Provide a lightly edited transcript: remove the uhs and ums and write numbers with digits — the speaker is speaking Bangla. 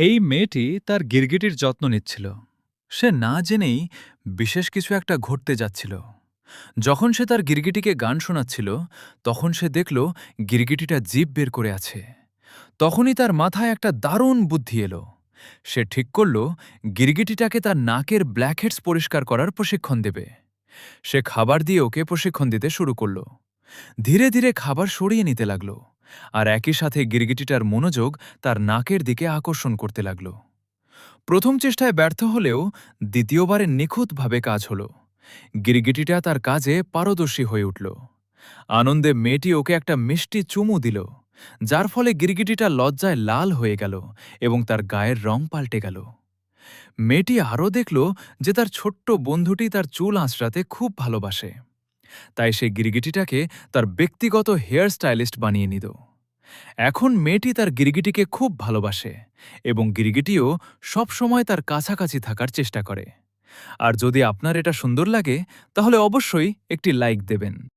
এই মেয়েটি তার গিরগিটির যত্ন নিচ্ছিল। সে না জেনেই বিশেষ কিছু একটা ঘটতে যাচ্ছিল। যখন সে তার গিরগিটিকে গান শোনাচ্ছিল, তখন সে দেখল গিরগিটিটা জিভ বের করে আছে। তখনই তার মাথায় একটা দারুণ বুদ্ধি এলো। সে ঠিক করল গিরগিটিটাকে তার নাকের ব্ল্যাকহেডস পরিষ্কার করার প্রশিক্ষণ দেবে। সে খাবার দিয়ে ওকে প্রশিক্ষণ দিতে শুরু করল। ধীরে ধীরে খাবার সরিয়ে নিতে লাগল, আর একই সাথে গিরগিটিটার মনোযোগ তার নাকের দিকে আকর্ষণ করতে লাগল। প্রথম চেষ্টায় ব্যর্থ হলেও দ্বিতীয়বারে নিখুঁতভাবে কাজ হল। গিরগিটিটা তার কাজে পারদর্শী হয়ে উঠল। আনন্দে মেয়েটি ওকে একটা মিষ্টি চুমু দিল, যার ফলে গিরগিটিটা লজ্জায় লাল হয়ে গেল এবং তার গায়ের রং পাল্টে গেল। মেয়েটি আরও দেখল যে তার ছোট্ট বন্ধুটি তার চুল আঁচড়াতে খুব ভালোবাসে। তাই সে গিরগিটিটাকে তার ব্যক্তিগত হেয়ার স্টাইলিস্ট বানিয়ে নিল। এখন মেয়েটি তার গিরগিটিকে খুব ভালোবাসে এবং গিরগিটিও সবসময় তার কাছাকাছি থাকার চেষ্টা করে। আর যদি আপনার এটা সুন্দর লাগে, তাহলে অবশ্যই একটি লাইক দেবেন।